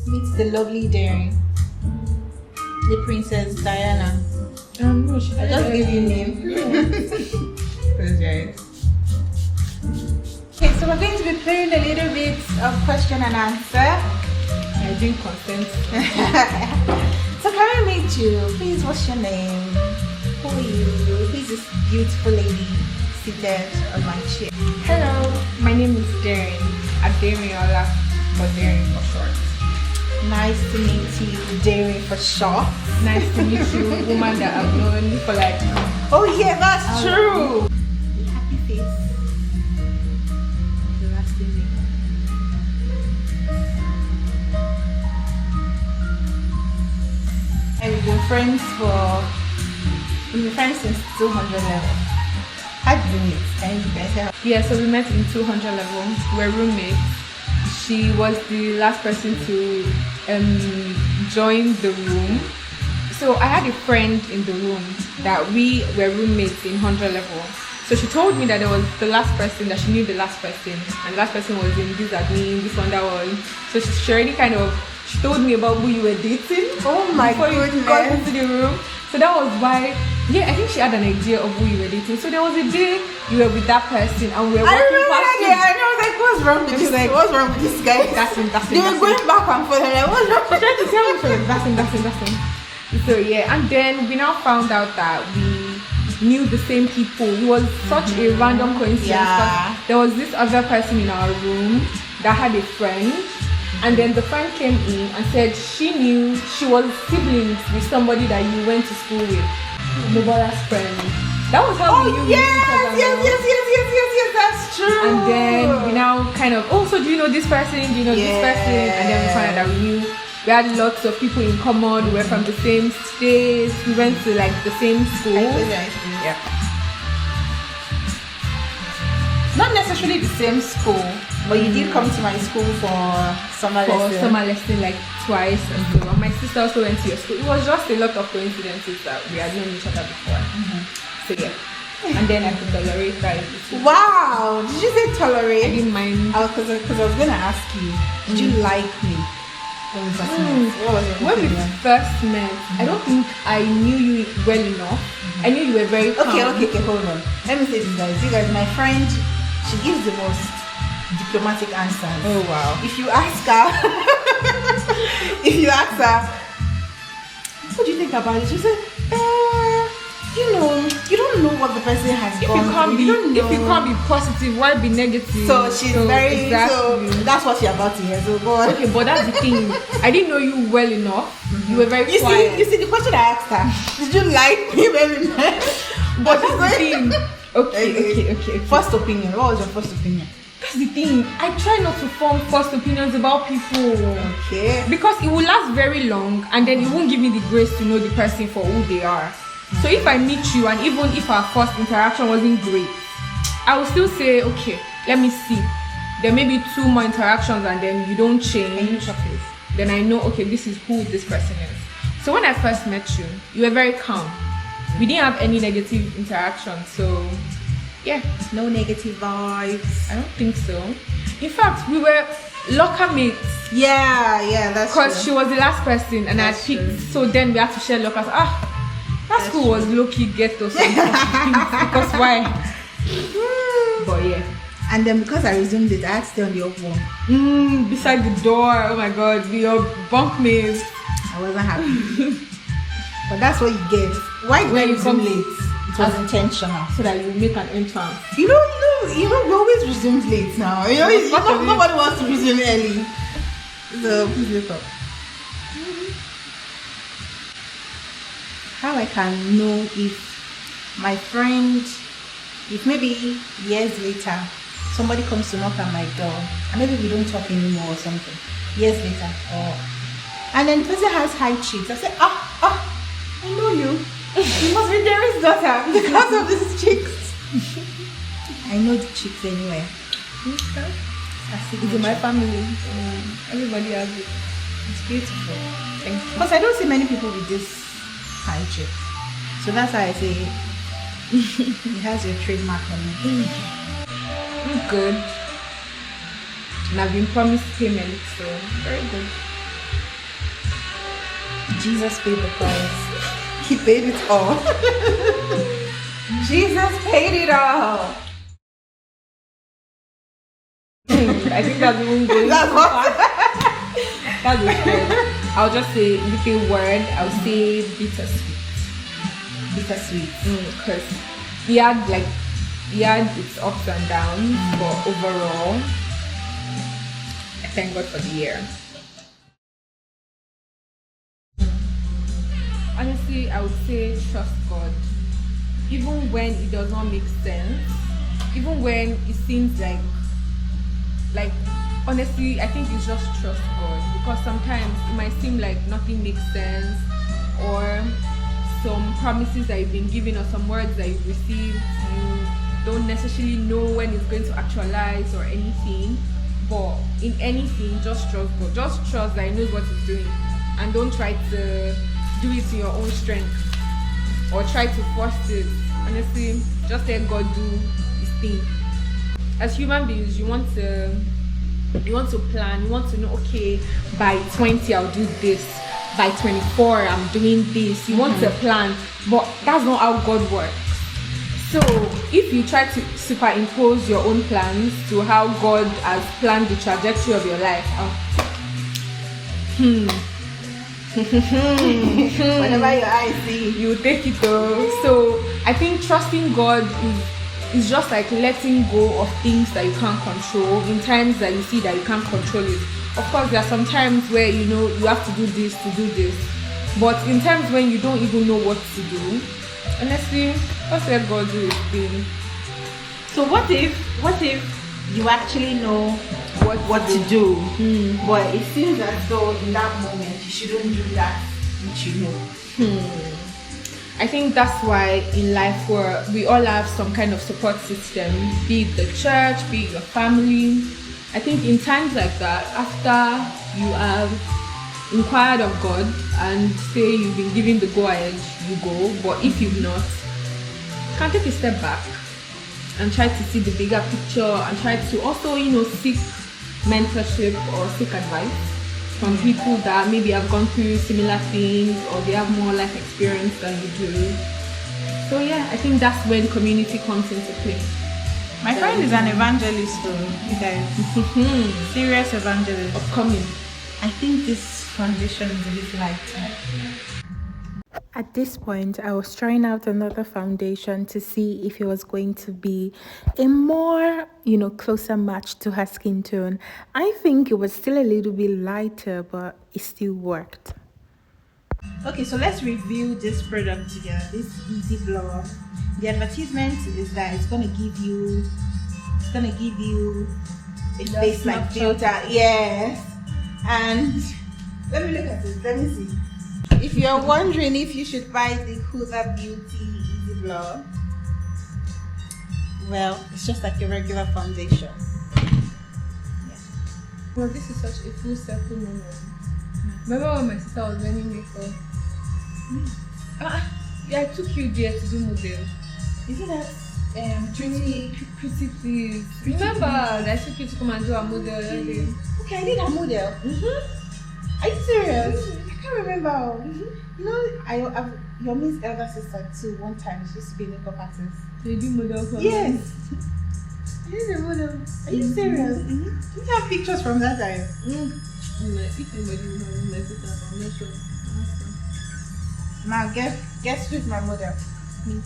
Meet the lovely Daring. The Princess Diana. No, I just gave you a name. Close your eyes. Okay, so we're going to be playing a little bit of question and answer. I didn't consent. So can I meet you? Please, what's your name? Who are you? Who's this beautiful lady seated on my chair? Hello, my name is Daring. Aderiola, but Daring for short. Nice to meet you, Daring for short. Nice to meet you, woman that I've known for like. Oh yeah, that's true. Happy face. The last thing and we've been friends since 200 level. How did you meet? Can you guys help? Yeah, so we met in 200 level. We're roommates. She was the last person to join the room. So I had a friend in the room that we were roommates in 100 level. So she told me that there was the last person, that she knew the last person, and the last person was in this admin, this one, that one. So she already she told me about who you were dating. Oh my before goodness. you got into the room. So that was why, yeah, I think she had an idea of who you were dating. So there was a day you were with that person and we were I walking remember past that day. I was like, what's wrong with this? like, What's wrong with this guy? That's him. They were going back and forth. I'm like, what's wrong with Trying to tell me, that's him. So yeah, and then we now found out that we knew the same people. It was such a random coincidence. Yeah. There was this other person in our room that had a friend, and then the friend came in and said she knew she was siblings with somebody that you went to school with, Mubara's friend. That was how we knew. Yes, that's true. And then we now kind of, so do you know this person? Do you know this person? And then we found out that we knew. We had lots of people in common. We were from the same state. We went to like the same school. Yeah. Not necessarily the same school, but you did come to my school for summer lesson Like twice. And so my sister also went to your school. It was just a lot of coincidences that we had known each other before. So yeah. And then I could tolerate that. Wow! Did you say tolerate? I didn't mind. Because I was going to ask you, did you like me? When we first met, I don't think I knew you well enough. I knew you were very calm. Okay, hold on. Let me say this, guys. You guys, my friend, she gives the most diplomatic answers. Oh wow. If you ask her, what do you think about it? She said, you don't know what the person has gone through. If you can't be positive, why be negative? So she's so that's what you're about to hear. So go on. Okay, but that's the thing. I didn't know you well enough. You were very quiet. You see, the question I asked her, did you like me very much? But that's the thing. Okay. First opinion. What was your first opinion? That's the thing. I try not to form first opinions about people. Okay. Because it will last very long, and then it won't give me the grace to know the person for who they are. So if I meet you, and even if our first interaction wasn't great, I will still say, okay, let me see. There may be 2 more interactions and then you don't change. Then I know, okay, this is who this person is. So when I first met you, you were very calm. We didn't have any negative interactions. So yeah. No negative vibes. I don't think so. In fact, we were locker mates. Yeah, that's true. Because she was the last person and I picked. So then we had to share lockers. That school was low-key ghetto, so because why? But yeah. And then because I resumed it, I had to stay on the up one. Beside the door. Oh my god, your bunkmates. I wasn't happy. But that's what you get. Why did I resume late? It was intentional. So that you make an entrance. You know, we always resume late now. Nobody wants to resume early. So please wake up. How I can know if my friend, if maybe years later somebody comes to knock at my door and maybe we don't talk anymore or something, years later, and then the person has high cheeks, I say, I know you. You must be Jerry's daughter because of these cheeks. I know the cheeks anyway. It's in my family. Everybody has it. It's beautiful. Thank you. Because I don't see many people with this high cheeks. So that's why I say it has your trademark on it. I'm good. And I've been promised payment, so very good. Jesus paid the price. He paid it all. Jesus paid it all. I think that's even going That's too what- far. That's good. I'll just say with a word, I'll say bittersweet. Bittersweet. Because he had its ups and downs, but overall, I thank God for the year. Honestly, I would say trust God. Even when it does not make sense, even when it seems like honestly, I think it's just trust God, because sometimes it might seem like nothing makes sense, or some promises that you've been given, or some words that you've received, you don't necessarily know when it's going to actualize or anything. But in anything, just trust God. Just trust that He knows what He's doing, and don't try to do it in your own strength or try to force it. Honestly, just let God do His thing. As human beings, you want to plan, you want to know, okay, by 20 I'll do this, by 24 I'm doing this. You want to plan, but that's not how God works. So if you try to superimpose your own plans to how God has planned the trajectory of your life, Whatever your eyes see. you take it though. So I think trusting God is just like letting go of things that you can't control in times that you see that you can't control it. Of course, there are some times where you know you have to do this, but in times when you don't even know what to do, honestly, just let God do His thing. So what if you actually know what to do, but it seems as though in that moment you shouldn't do that which you know? I think that's why in life we all have some kind of support system, be it the church, be it your family. I think in times like that, after you have inquired of God and say you've been given the go ahead, you go. But if you've not, you can take a step back and try to see the bigger picture, and try to also, seek mentorship or seek advice from people that maybe have gone through similar things, or they have more life experience than you do. So yeah, I think that's when community comes into play. My friend is an evangelist, so you guys, serious evangelist. Upcoming. I think this foundation is a bit light. At this point, I was trying out another foundation to see if it was going to be a more, closer match to her skin tone. I think it was still a little bit lighter, but it still worked. Okay, so let's review this product together. This Easy Blur. The advertisement is that it's gonna give you a face like filter. Yes. And let me look at it. Let me see. If you're wondering if you should buy the Huda Beauty Easy Blur, well, it's just like a regular foundation. Well, this is such a full circle moment. Remember when my sister was learning makeup? Yeah, I took you there to do model. Isn't that Pretty please. Remember that I took you to come and do a model that day? Okay, I did a model. Are you serious? I can't remember. Your Miss elder sister too. One time she used to be a makeup artist. So you do model for Yes. I did a model. Are you serious? Do you have pictures from that time? If anybody will have my sister, I'm not sure. Now guess who's my model? Me.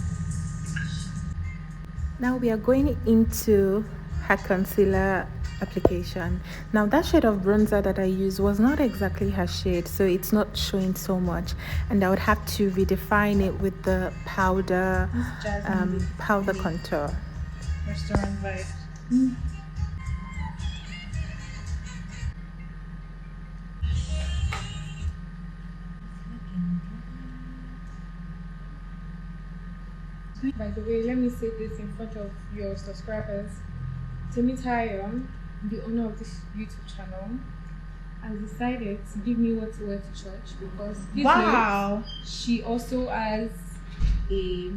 Now we are going into her concealer application. Now that shade of bronzer that I used was not exactly her shade, so it's not showing so much, and I would have to redefine it with the powder contour. Restaurant vibe. By the way, let me say this in front of your subscribers. Temitayo, the owner of this YouTube channel, has decided to give me what to wear to church, because Wow. she also has a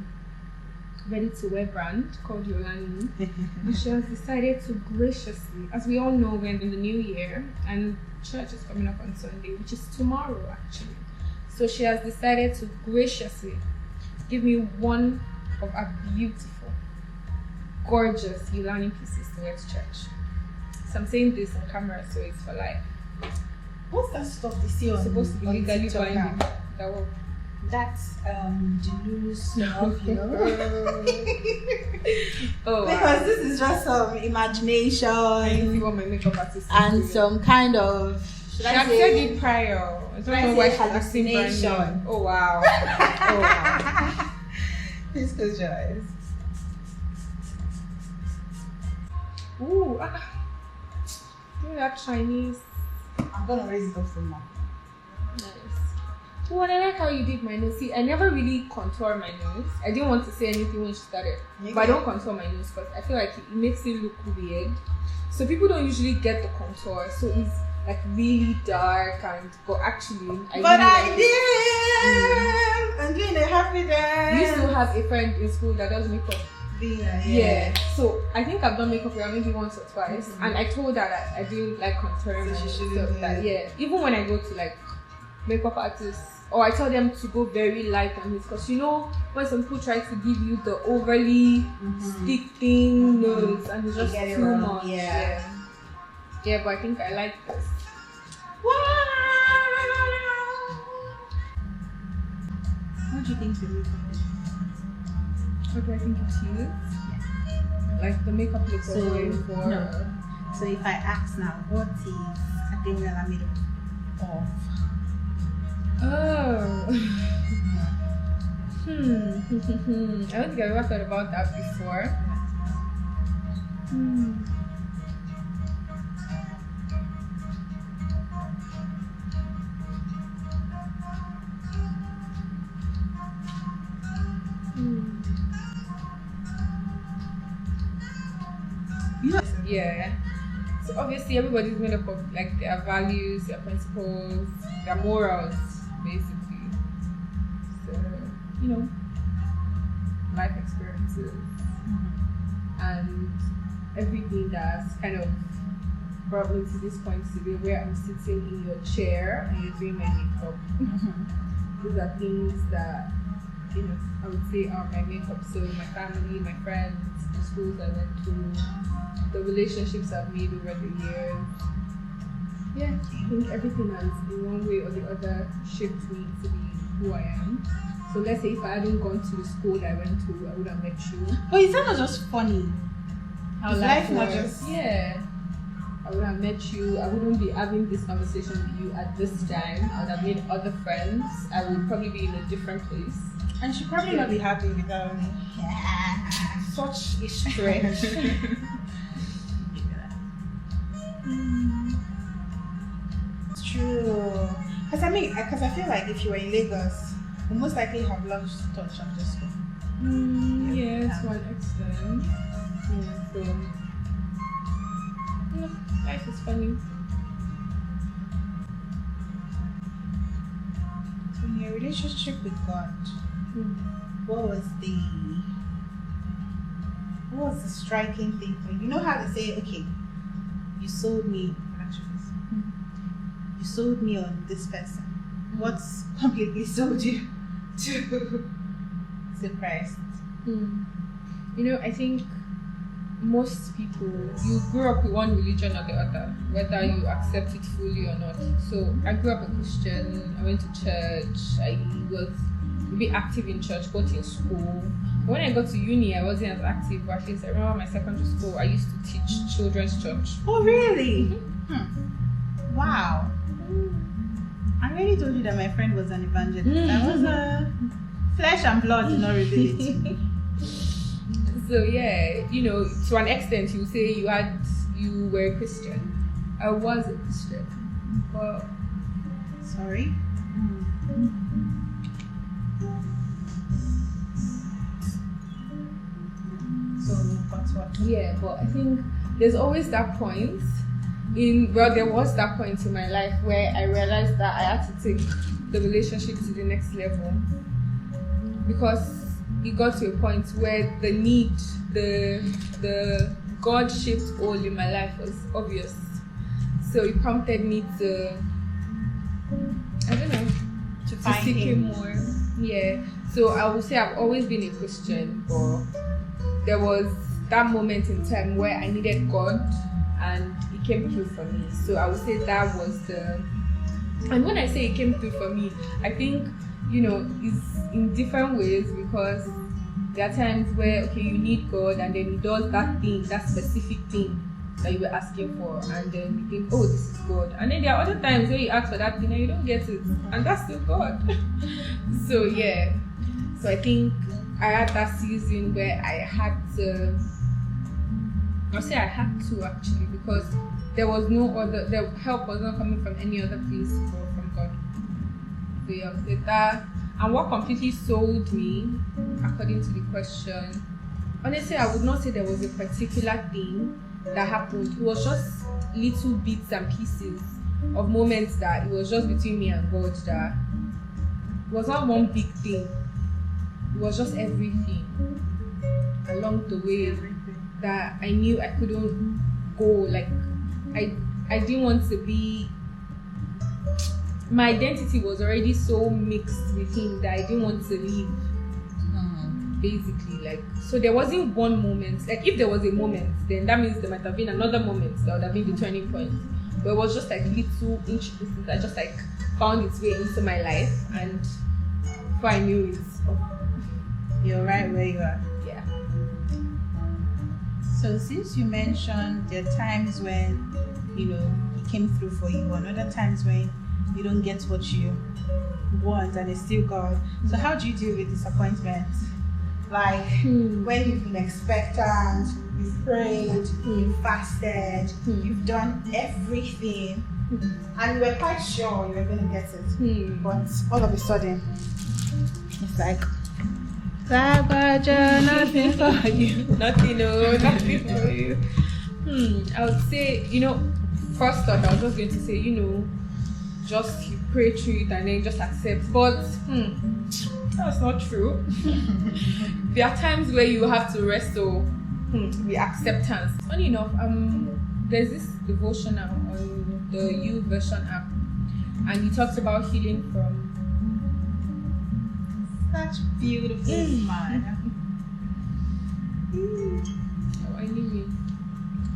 ready-to-wear brand called Yolani. And she has decided to graciously, as we all know, we're in the new year and church is coming up on Sunday, which is tomorrow actually. So she has decided to graciously give me one of her beautiful, gorgeous Yulani pieces to wear to church. So I'm saying this on camera, so it's for life. What's that stuff they see on? It's supposed to be on legally TikTok binding. now? That will. That's Julu stuff, you know. Oh, Because wow. this is just some I see imagination what my makeup artist is and doing. some kind of She had said it prior. I don't know why she's acting brand hallucination. new. Oh wow. Oh wow. Please close your eyes. Ooh. Look at that Chinese. I'm gonna raise it up from now. Nice. Oh, and I like how you did my nose. See, I never really contour my nose. I didn't want to say anything when she started. Okay. But I don't contour my nose because I feel like it makes it look weird. So people don't usually get the contour. So it's like really dark and but actually But really I like did. I'm doing a happy it. dance. You still have a friend in school that does makeup. Yeah. So I think I've done makeup with her maybe once or twice, and I told her that I didn't like contouring So my she nose, shouldn't so do that, it. yeah. Even when I go to like makeup artists, or I tell them to go very light on it, because you know when some people try to give you the overly stick thin nose and it's just get it too wrong, much. yeah. Yeah, but I think I like this. What do you think the makeup is? What do I think it's used? Like the makeup looks So, going for. no. So if I ask now, what is Ademiela made of? Oh. I don't think I've ever thought about that before. Yeah. So obviously everybody's made up of like their values, their principles, their morals, basically. So, you know, life experiences and everything that's kind of brought me to this point today where I'm sitting in your chair and you're doing my makeup. Those are things that, you know, I would say are my makeup. So my family, my friends, the schools I went to, the relationships I've made over the years. Yeah, I think everything has in one way or the other shaped me to be who I am. So let's say if I hadn't gone to the school I went to, I would have met you. But is that not just funny? How Is life not was. just... Yeah. I would have met you. I wouldn't be having this conversation with you at this time. I would have made other friends. I would probably be in a different place. And she'd probably not be happy without me. Such a stretch. It's true. Because I feel like if you were in Lagos, you most likely have lost touch of the school. Yeah, to an extent. Yeah, so life is funny. So in your relationship with God, what was the striking thing for you? You know how they say, okay, you sold me, you sold me on this person. What's completely sold you to Christ? You know, I think most people, you grew up with one religion or the other, whether you accept it fully or not. So I grew up a Christian, I went to church, I was a bit active in church, both in school. But when I got to uni, I wasn't as active, but at least I remember my secondary school, I used to teach children's church. Oh, really? Wow. I already told you that my friend was an evangelist. I was flesh and blood did not reveal it to me. So yeah, you know, to an extent you say you were a Christian. I was a Christian. But Sorry? So, but what? yeah, but I think there's always that point there was that point in my life where I realized that I had to take the relationship to the next level, because it got to a point where the need, the God-shaped hole in my life was obvious. So it prompted me to, I don't know, to find seek him. him more. Yeah. So I would say I've always been a Christian, but there was that moment in time where I needed God and it came through for me. So I would say that was and when I say it came through for me, I think, it's in different ways, because there are times where, okay, you need God and then he does that thing, that specific thing that you were asking for, and then you think, oh, this is God. And then there are other times where you ask for that thing and you don't get it, and that's still God. So yeah, so I think I had that season where I had to actually, because there was no other, the help was not coming from any other place but from God. So yeah, with that, and what completely sold me, according to the question, honestly, I would not say there was a particular thing that happened. It was just little bits and pieces of moments that it was just between me and God, that it was not one big thing. It was just everything along the way that I knew I couldn't go. Like, I didn't want to be, my identity was already so mixed with him that I didn't want to leave. Basically, like, so there wasn't one moment. Like, if there was a moment, then that means there might have been another moment that would have been the turning point. But it was just like little intricacies that just like found its way into my life, and before I knew it, You're right where you are. yeah. So since you mentioned there are times when, he came through for you, and other times when you don't get what you want and it's still God. So how do you deal with disappointment? Like when you've been expectant, you've prayed, you've fasted, you've done everything, and you were quite sure you were going to get it, but all of a sudden, it's like, nothing for you. Nothing for you. I would say, first thought I was just going to say, just you pray through it and then just accept. But that's not true. There are times where you have to wrestle with acceptance. Funny enough, there's this devotional on the YouVersion app, and he talks about healing from Such beautiful man. Oh, I knew it.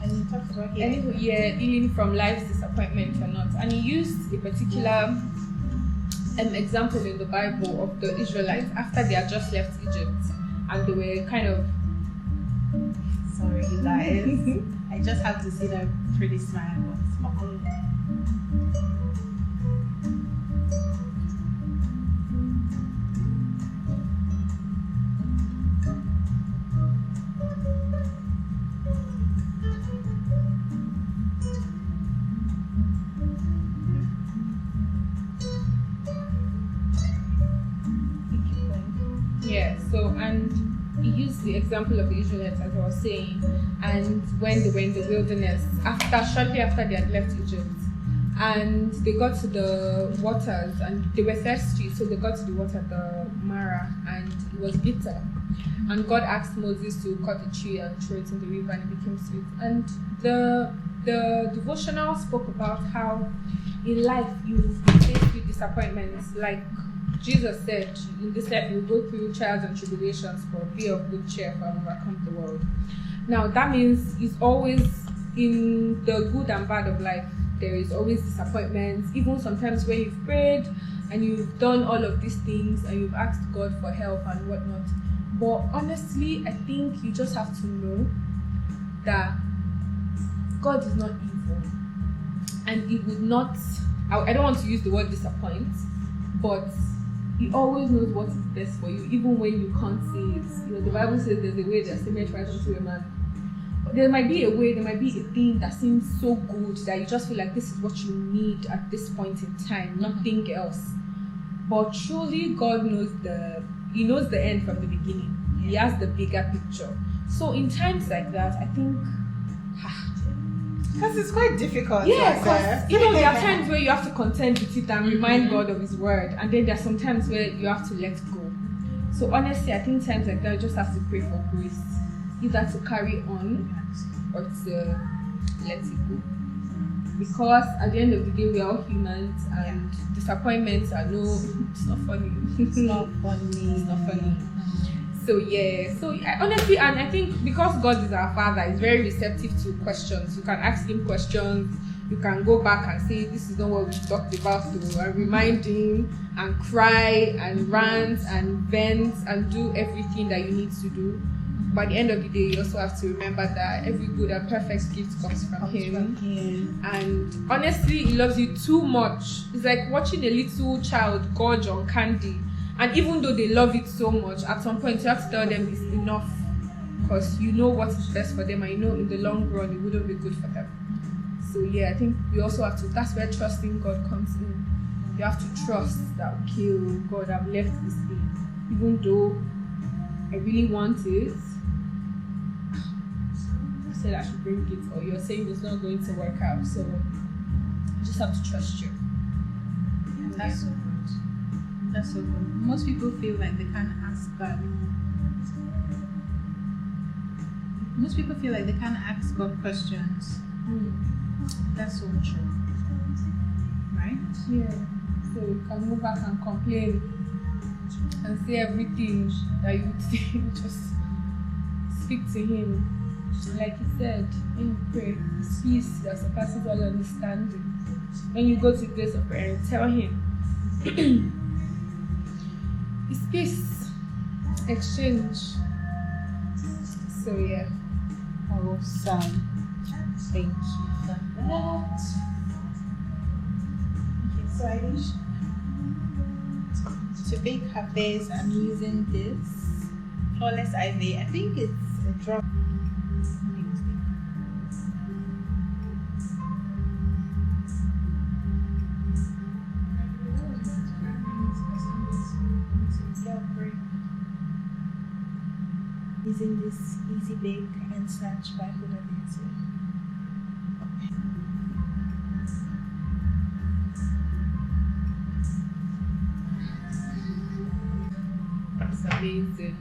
And he talks about healing. Healing from life's disappointment or not. And he used a particular example in the Bible of the Israelites after they had just left Egypt, and they were kind of, sorry, you guys. I just have to see that pretty smile. yeah. So, and he used the example of the Israelites, as I was saying, and when they were in the wilderness, shortly after they had left Egypt, and they got to the waters, and they were thirsty, so they got to the water, the Mara, and it was bitter. And God asked Moses to cut a tree and throw it in the river, and it became sweet. And the devotional spoke about how in life you will be faced with disappointments. Like Jesus said, in this life you will go through trials and tribulations, but be of good cheer, for I will overcome the world. Now that means it's always, in the good and bad of life, there is always disappointments. Even sometimes when you've prayed and you've done all of these things and you've asked God for help and whatnot. But honestly, I think you just have to know that God is not evil, and He would not, I don't want to use the word disappoint, but He always knows what is best for you, even when you can't see it. The Bible says there's a way that seemeth right unto a man. There might be a way, there might be a thing that seems so good that you just feel like this is what you need at this point in time, nothing else. But truly, God knows He knows the end from the beginning. He has the bigger picture. So in times like that, I think, because it's quite difficult. Yeah, because there are times where you have to contend with it and remind God of His word, and then there are some times where you have to let go. So honestly, I think times like that, you just have to pray for grace, either to carry on or to let it go. because at the end of the day we are all humans, and disappointments are it's not funny. It's not funny. It's not funny. So honestly, and I think because God is our Father, He's very receptive to questions. You can ask Him questions. You can go back and say, this is not what we talked about, and remind Him, and cry and rant and vent and do everything that you need to do. But at the end of the day, you also have to remember that every good and perfect gift comes from Him. And honestly, He loves you too much. It's like watching a little child gorge on candy. And even though they love it so much, at some point you have to tell them it's enough, because you know what is best for them, and you know in the long run it wouldn't be good for them. So I think we also have to, that's where trusting God comes in. You have to trust that, okay, God, I've left this thing, even though I really want it. I said I should bring it, or you're saying it's not going to work out, so I just have to trust you. That's so good. That's so good. Most people feel like they can't ask God. Most people feel like they can't ask God questions. That's so true. Right? Yeah. So you can go back and complain and say everything that you would say. Just speak to Him. Like He said, when you pray, it's peace that surpasses all understanding. When you go to the place of prayer, tell Him. It's peace. Exchange. So Awesome. Thank you for that. Okay, so I wish to bake her face, I'm using this Flawless Ivy. I think it's a drop. Using this Easy Bake and Snatch by Huda Beauty. it's amazing.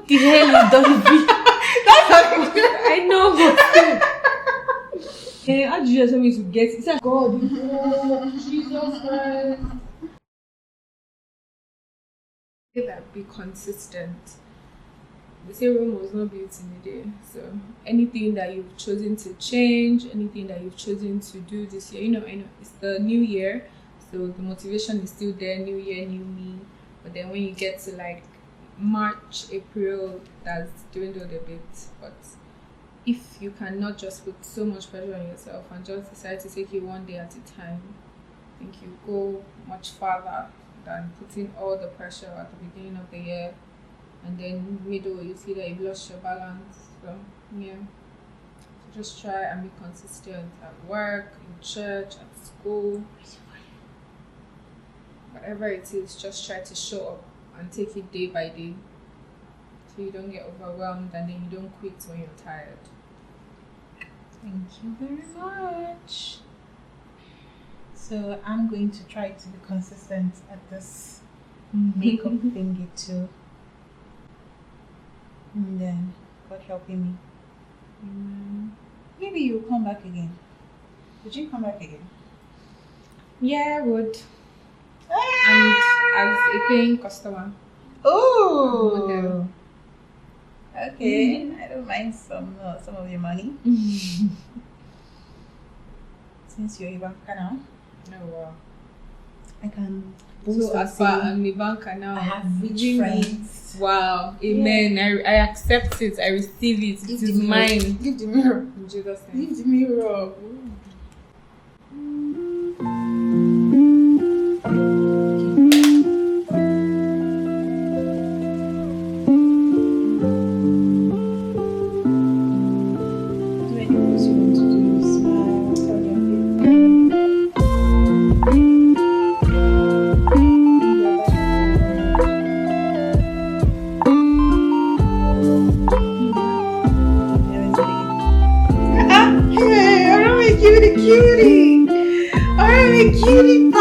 The hell is Dolby? That's not I know, but hey, how did you just want me to get it? It's like, God, Jesus Christ. Say that, be consistent. They say Rome was not built in a day. So anything that you've chosen to change, anything that you've chosen to do this year, I know it's the new year, so the motivation is still there. New year, new me. But then when you get to like March, April, that's dwindled a bit. But if you cannot just put so much pressure on yourself and just decide to take it one day at a time, I think you go much farther than putting all the pressure at the beginning of the year, and then middle you see that you've lost your balance. So so just try and be consistent at work, in church, at school, whatever it is. Just try to show up and take it day by day, so you don't get overwhelmed and then you don't quit when you're tired. Thank you very much. So I'm going to try to be consistent at this makeup thingy too. And then God helping me. Maybe you'll come back again. Would you come back again? Yeah, I would. And as a paying customer. Oh, okay. I don't mind some of your money. Since you're a banker now, Oh wow. I can. So as far as my banker now, I have rich really? friends. Wow, amen. I accept it. I receive it. It is mine. Leave the mirror. In Jesus' name. Leave the mirror. Hey, I'm a cutie. I'm a cutie